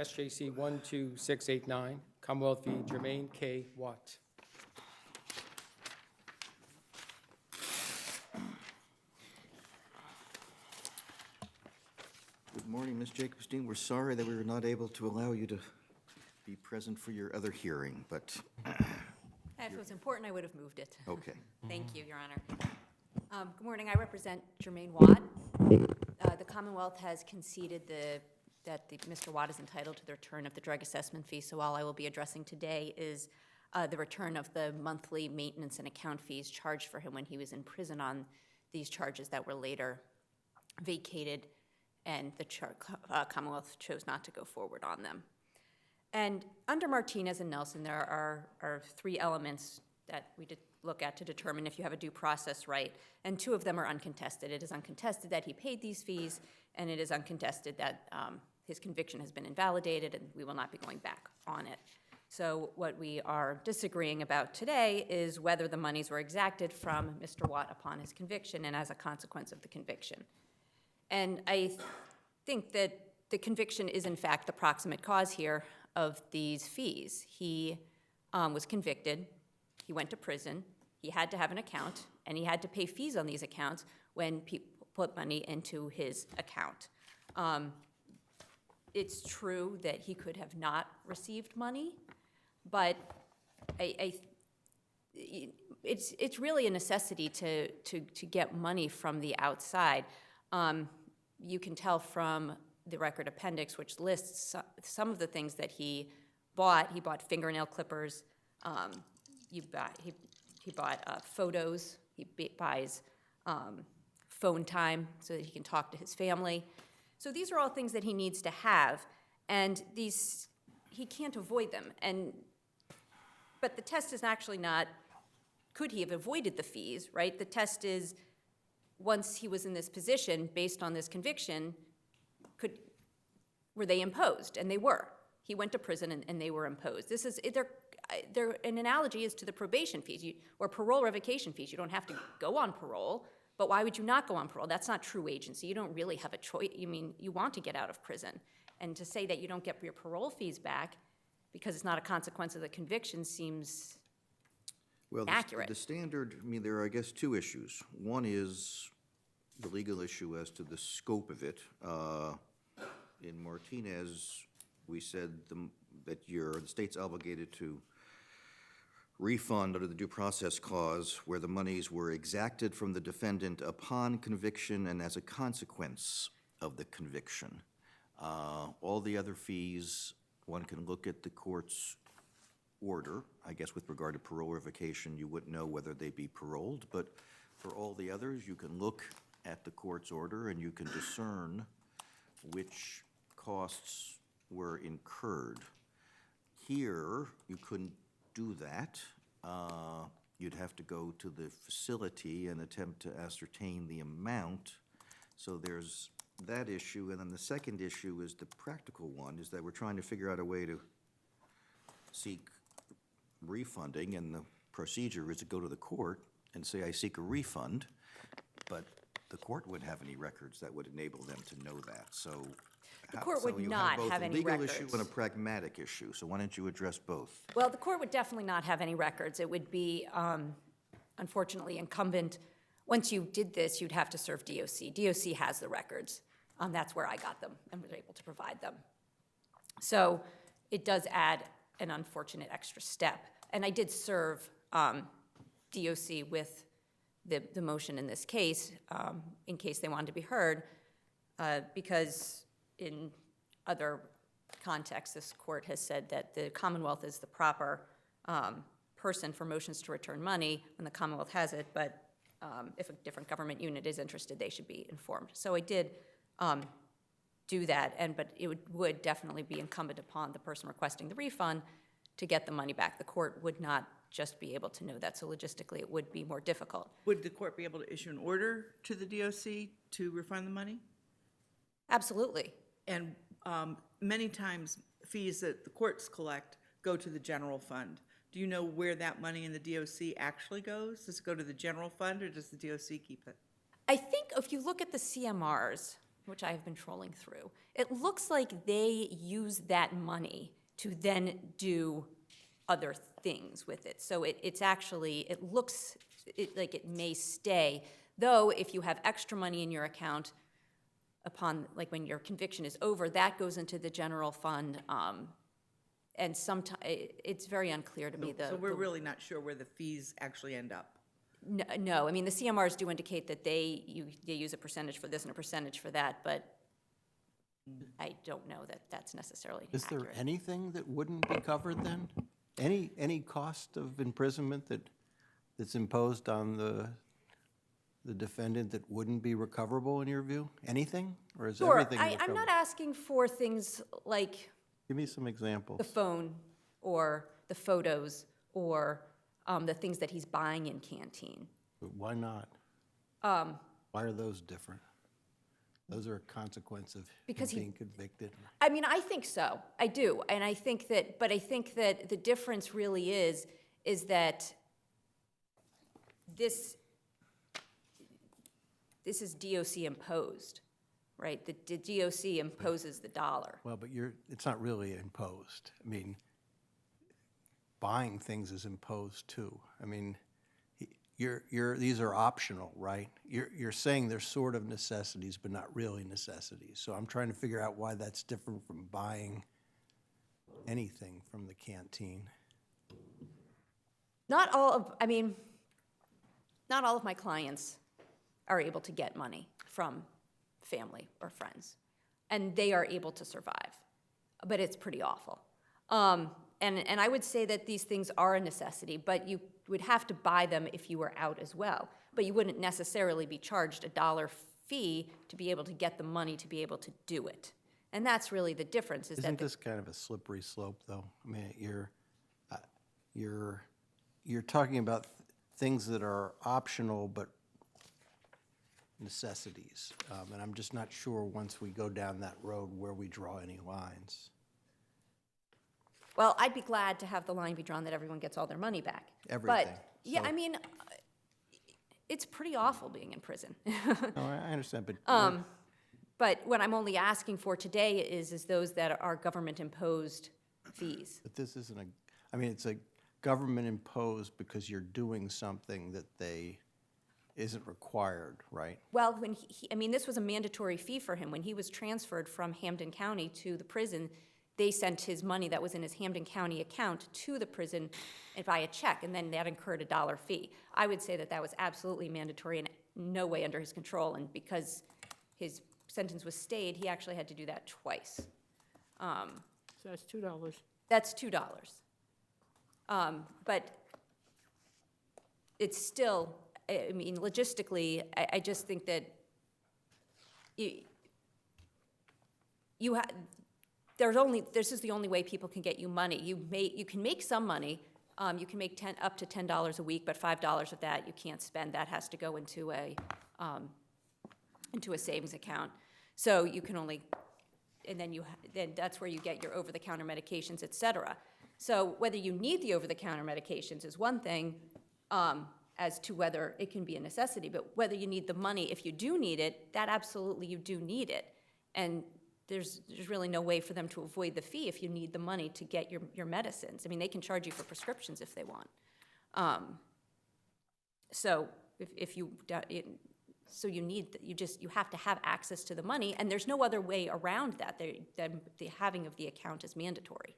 SJC-12689, Commonwealth v. Jermaine K. Watt. Good morning, Ms. Jacobstein. We're sorry that we were not able to allow you to be present for your other hearing, but If it was important, I would have moved it. okay. Thank you, Your Honor. Good morning. I represent Jermaine Watt. The Commonwealth has conceded that Mr. Watt is entitled to the return of the drug assessment fee, so all I will be addressing today is the return of the monthly maintenance and account fees charged for him when he was in prison on these charges that were later vacated, and the Commonwealth chose not to go forward on them. And under Martinez and Nelson, there are three elements that we did look at to determine if you have a due process right, and two of them are uncontested. It is uncontested that he paid these fees, and it is uncontested that his conviction has been invalidated, and we will not be going back on it. So what we are disagreeing about today is whether the monies were exacted from Mr. Watt upon his conviction and as a consequence of the conviction. And I think that the conviction is, in fact, the proximate cause here of these fees. He was convicted, he went to prison, he had to have an account, and he had to pay fees on these accounts when people put money into his account. It's true that he could have not received money, but it's really a necessity to get money from the outside. You can tell from the record appendix, which lists some of the things that he bought. He bought fingernail clippers. He bought photos. He buys phone time so that he can talk to his family. So these are all things that he needs to have, and he can't avoid them. But the test is actually not, could he have avoided the fees, right? The test is, once he was in this position, based on this conviction, were they imposed? And they were. He went to prison and they were imposed. This is, an analogy is to the probation fees or parole revocation fees. You don't have to go on parole, but why would you not go on parole? That's not true agency. You don't really have a choice. You want to get out of prison. And to say that you don't get your parole fees back because it's not a consequence of the conviction seems accurate. The standard, there are, I guess, two issues. One is the legal issue as to the scope of it. In Martinez, we said that the state's obligated to refund under the due process clause where the monies were exacted from the defendant upon conviction and as a consequence of the conviction. All the other fees, one can look at the court's order. I guess with regard to parole revocation, you wouldn't know whether they be paroled, but for all the others, you can look at the court's order and you can discern which costs were incurred. Here, you couldn't do that. You'd have to go to the facility and attempt to ascertain the amount. So there's that issue. And then the second issue is the practical one, is that we're trying to figure out a way to seek refunding, and the procedure is to go to the court and say, I seek a refund, but the court wouldn't have any records that would enable them to know that. So the court would not have any records. You have both a legal issue and a pragmatic issue, so why don't you address both? Well, the court would definitely not have any records. It would be, unfortunately, incumbent. Once you did this, you'd have to serve DOC. DOC has the records. That's where I got them and was able to provide them. So it does add an unfortunate extra step. And I did serve DOC with the motion in this case, in case they wanted to be heard, because in other contexts, this court has said that the Commonwealth is the proper person for motions to return money when the Commonwealth has it, but if a different government unit is interested, they should be informed. So I did do that, but it would definitely be incumbent upon the person requesting the refund to get the money back. The court would not just be able to know that, so logistically it would be more difficult. Would the court be able to issue an order to the DOC to refund the money? Absolutely. And many times fees that the courts collect go to the general fund. Do you know where that money in the DOC actually goes? Does it go to the general fund or does the DOC keep it? I think if you look at the CMRs, which I have been trolling through, it looks like they use that money to then do other things with it. So it's actually, it looks like it may stay, though if you have extra money in your account upon, like when your conviction is over, that goes into the general fund. And sometimes, it's very unclear to me. So we're really not sure where the fees actually end up. No, I mean, the CMRs do indicate that they use a percentage for this and a percentage for that, but I don't know that that's necessarily Is there accurate. anything that wouldn't be covered then? Any cost of imprisonment that's imposed on the defendant that wouldn't be recoverable in your view? Anything? Or is Sure, everything I'm recoverable? not asking for things like Give me some examples. the phone or the photos or the things that he's buying in Canteen. But why not? Why are those different? Those are a consequence of him Because he- being convicted. I mean, I think so. I do. And I think that, but I think that the difference really is that this is DOC imposed, right? The DOC imposes the dollar. Well, but it's not really imposed. I mean, buying things is imposed too. I mean, these are optional, right? You're saying they're sort of necessities, but not really necessities. So I'm trying to figure out why that's different from buying anything from the canteen. Not all of my clients are able to get money from family or friends, and they are able to survive, but it's pretty awful. And I would say that these things are a necessity, but you would have to buy them if you were out as well. But you wouldn't necessarily be charged a $1 fee to be able to get the money to be able to do it. And that's really the difference, is Isn't that this kind of a slippery slope, though? I mean, you're talking about things that are optional but necessities, and I'm just not sure once we go down that road where we draw any lines. well, I'd be glad to have the line be drawn that everyone gets all their money back. Everything, But, yeah, so- I mean, it's pretty awful being in prison. No, I understand, but But what I'm only asking for today is those that are government-imposed fees. but this isn't I mean, it's a government imposed because you're doing something that isn't required, right? Well, when I mean, this was a mandatory fee for him. When he was transferred from Hampden County to the prison, they sent his money that was in his Hampden County account to the prison via check, and then that incurred a $1 fee. I would say that that was absolutely mandatory and no way under his control, and because his sentence was stayed, he actually had to do that twice. So that's $2. That's $2. But it's still, I mean, logistically, I just think that this is the only way people can get you money. You can make some money. You can make up to $10 a week, but $5 of that you can't spend. That has to go into a savings account. So you can only, and then that's where you get your over-the-counter medications, et cetera. So whether you need the over-the-counter medications is one thing, as to whether it can be a necessity, but whether you need the money, if you do need it, that absolutely you do need it. And there's really no way for them to avoid the fee if you need the money to get your medicines. I mean, they can charge you for prescriptions if they want. So you have to have access to the money, and there's no other way around that. The having of the account is mandatory.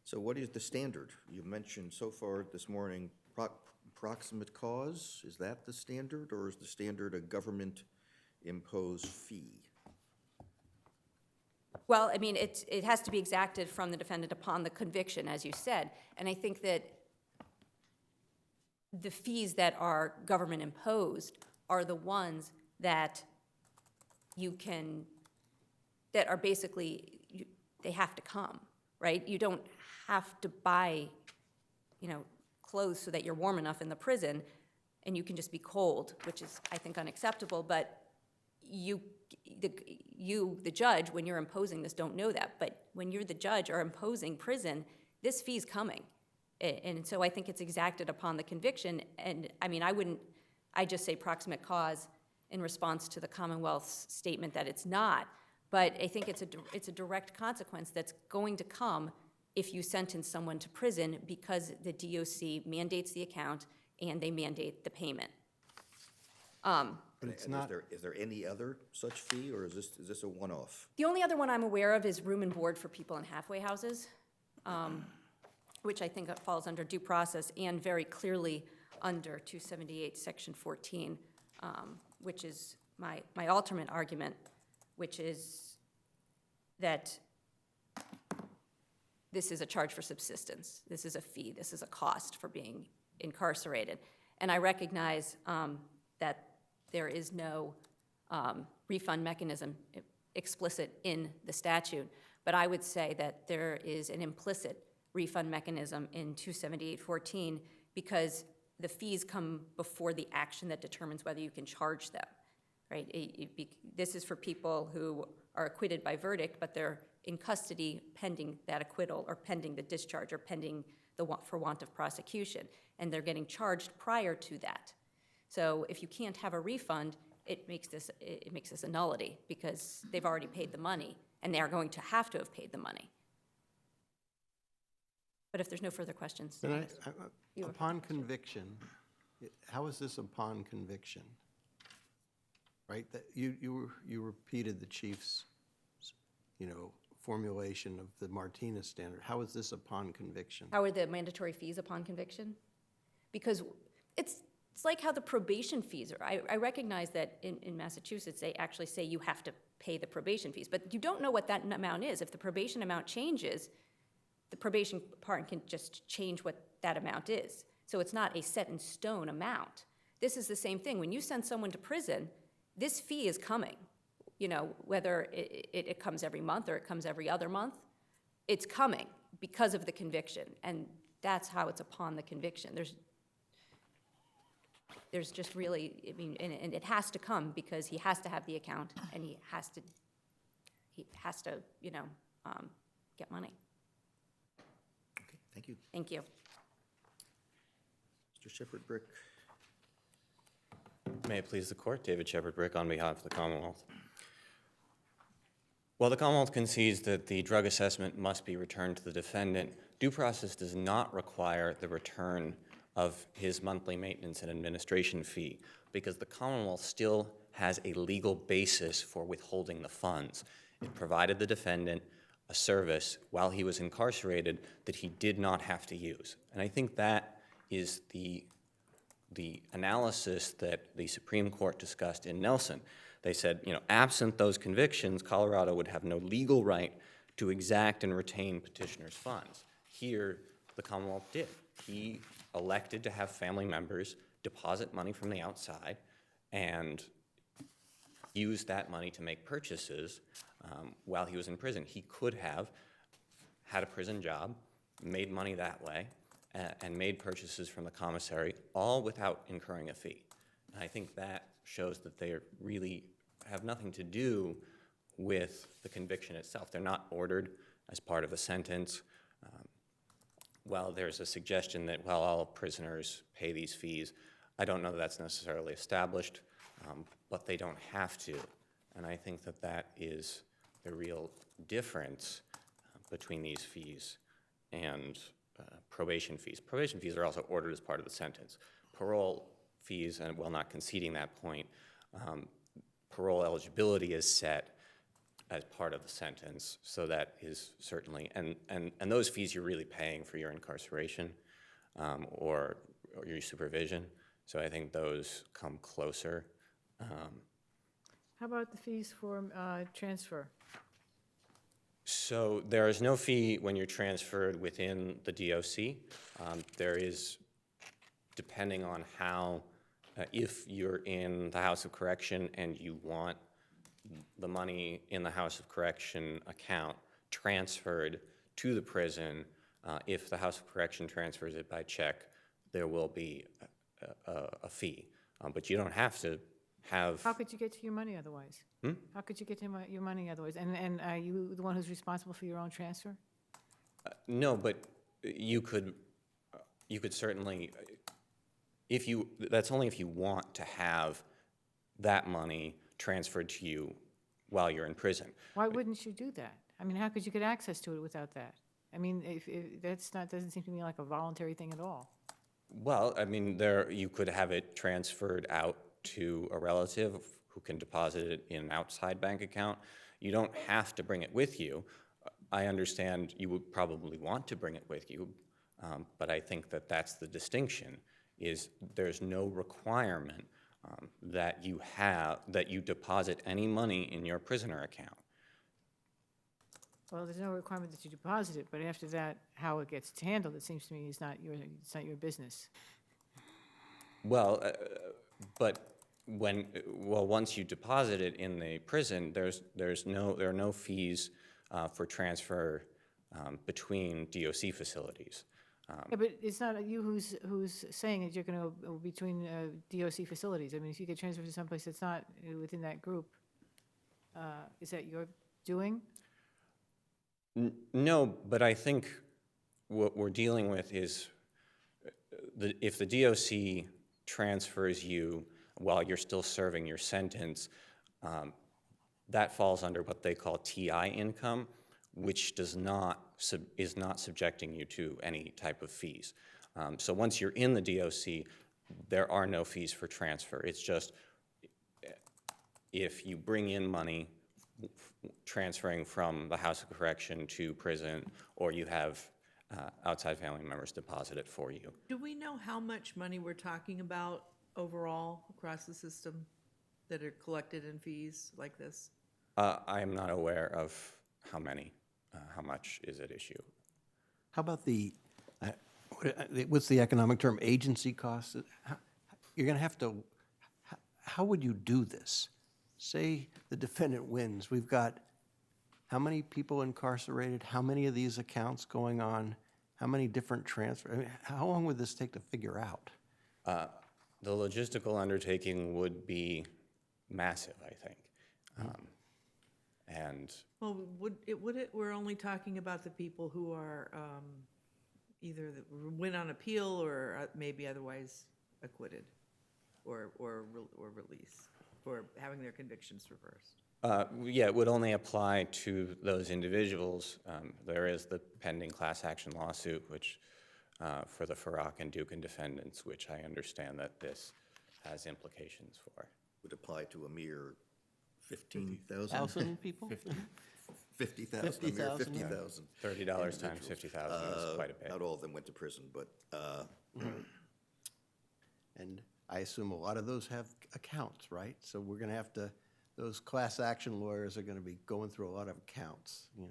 So what is the standard? You mentioned so far this morning, proximate cause. Is that the standard, or is the standard a government-imposed fee? Well, I mean, it has to be exacted from the defendant upon the conviction, as you said. And I think that the fees that are government-imposed are the ones that that are basically, they have to come, right? You don't have to buy, clothes so that you're warm enough in the prison, and you can just be cold, which is, I think, unacceptable. But the judge, when you're imposing this, don't know that. But when you're the judge or imposing prison, this fee's coming. And so I think it's exacted upon the conviction. And I mean, I just say proximate cause in response to the Commonwealth's statement that it's not. But I think it's a direct consequence that's going to come if you sentence someone to prison because the DOC mandates the account and they mandate the payment. But it's And not, is there any other such fee, or is this a one-off? The only other one I'm aware of is room and board for people in halfway houses, which I think falls under due process and very clearly under 278, Section 14, which is my alternate argument, which is that this is a charge for subsistence. This is a fee. This is a cost for being incarcerated. And I recognize that there is no refund mechanism explicit in the statute, but I would say that there is an implicit refund mechanism in 278.14 because the fees come before the action that determines whether you can charge them, right? This is for people who are acquitted by verdict, but they're in custody pending that acquittal or pending the discharge or pending for want of prosecution, and they're getting charged prior to that. So if you can't have a refund, it makes this a nullity because they've already paid the money, and they are going to have paid the money. But if there's no further questions. upon conviction, how is this upon conviction? Right, that you repeated the chief's, formulation of the Martinez standard. How is this upon conviction? How are the mandatory fees upon conviction? Because it's like how the probation fees are. I recognize that in Massachusetts, they actually say you have to pay the probation fees, but you don't know what that amount is. If the probation amount changes, the probation department can just change what that amount is. So it's not a set in stone amount. This is the same thing. When you send someone to prison, this fee is coming. Whether it comes every month or it comes every other month, it's coming because of the conviction. And that's how it's upon the conviction. There's just really, and it has to come because he has to have the account and he has to get money. Okay, thank you. Thank you. Mr. Shepherd Brick. May it please the court, David Shepherd Brick on behalf of the Commonwealth. While the Commonwealth concedes that the drug assessment must be returned to the defendant, due process does not require the return of his monthly maintenance and administration fee because the Commonwealth still has a legal basis for withholding the funds. It provided the defendant a service while he was incarcerated that he did not have to use. And I think that is the analysis that the Supreme Court discussed in Nelson. They said, absent those convictions, Colorado would have no legal right to exact and retain petitioner's funds. Here, the Commonwealth did. He elected to have family members deposit money from the outside and use that money to make purchases while he was in prison. He could have had a prison job, made money that way, and made purchases from the commissary, all without incurring a fee. And I think that shows that they really have nothing to do with the conviction itself. They're not ordered as part of a sentence. While there's a suggestion that, all prisoners pay these fees, I don't know that that's necessarily established, but they don't have to. And I think that that is the real difference between these fees and probation fees. Probation fees are also ordered as part of the sentence. Parole fees, and while not conceding that point, parole eligibility is set as part of the sentence, so that is certainly, and those fees you're really paying for your incarceration or your supervision, so I think those come closer. How about the fees for transfer? So there is no fee when you're transferred within the DOC. There is, depending on how, if you're in the House of Correction and you want the money in the House of Correction account transferred to the prison, if the House of Correction transfers it by check, there will be a fee. But you don't have to have... How could you get to your money otherwise? How could you get to your money otherwise? And are you the one who's responsible for your own transfer? No, but you could certainly, that's only if you want to have that money transferred to you while you're in prison. Why wouldn't you do that? I mean, how could you get access to it without that? I mean, if that's not, doesn't seem to me like a voluntary thing at all. Well, I mean, you could have it transferred out to a relative who can deposit it in an outside bank account. You don't have to bring it with you. I understand you would probably want to bring it with you, but I think that that's the distinction, is there's no requirement that you deposit any money in your prisoner account. Well, there's no requirement that you deposit it, but after that, how it gets handled, it seems to me, it's not your business. Well, but once you deposit it in the prison, there are no fees for transfer between DOC facilities. Yeah, but it's not you who's saying that you're going to go between DOC facilities. I mean, if you get transferred to someplace that's not within that group, is that your doing? No, but I think what we're dealing with is if the DOC transfers you while you're still serving your sentence, that falls under what they call TI income, which is not subjecting you to any type of fees. So once you're in the DOC, there are no fees for transfer. It's just if you bring in money transferring from the House of Correction to prison, or you have outside family members deposit it for you. Do we know how much money we're talking about overall across the system that are collected in fees like this? I am not aware of how much is at issue. How about what's the economic term, agency costs? You're going to have to, how would you do this? Say the defendant wins. We've got how many people incarcerated? How many of these accounts going on? How many different transfers? I mean, how long would this take to figure out? The logistical undertaking would be massive, I think. And Well, we're only talking about the people who are either win on appeal or maybe otherwise acquitted or released, or having their convictions reversed. yeah, it would only apply to those individuals. There is the pending class action lawsuit, which for the Farrak and Dukin defendants, which I understand that this has implications for. Would apply to a mere 15,000? 1,000 people? 50,000, a mere 50,000, yeah. 50,000. $30 times 50,000 is quite a bit. Not all of them went to prison, but And I assume a lot of those have accounts, right? So we're going to have to, those class action lawyers are going to be going through a lot of accounts, you know.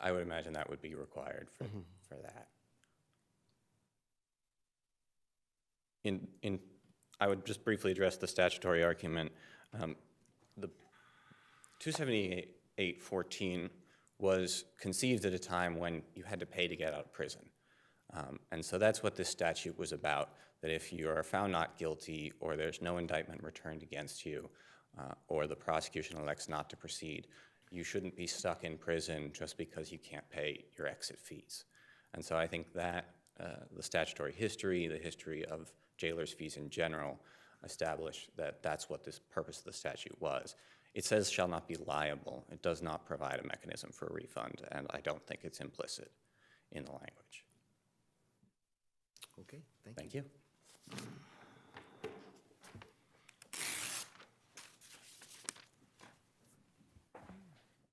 I would imagine that would be required for that. I would just briefly address the statutory argument. The 278.14 was conceived at a time when you had to pay to get out of prison. And so that's what this statute was about, that if you are found not guilty or there's no indictment returned against you or the prosecution elects not to proceed, you shouldn't be stuck in prison just because you can't pay your exit fees. And so I think that the statutory history, the history of jailers' fees in general, establish that that's what this purpose of the statute was. It says shall not be liable. It does not provide a mechanism for a refund, and I don't think it's implicit in the language. okay, thank you. Thank you.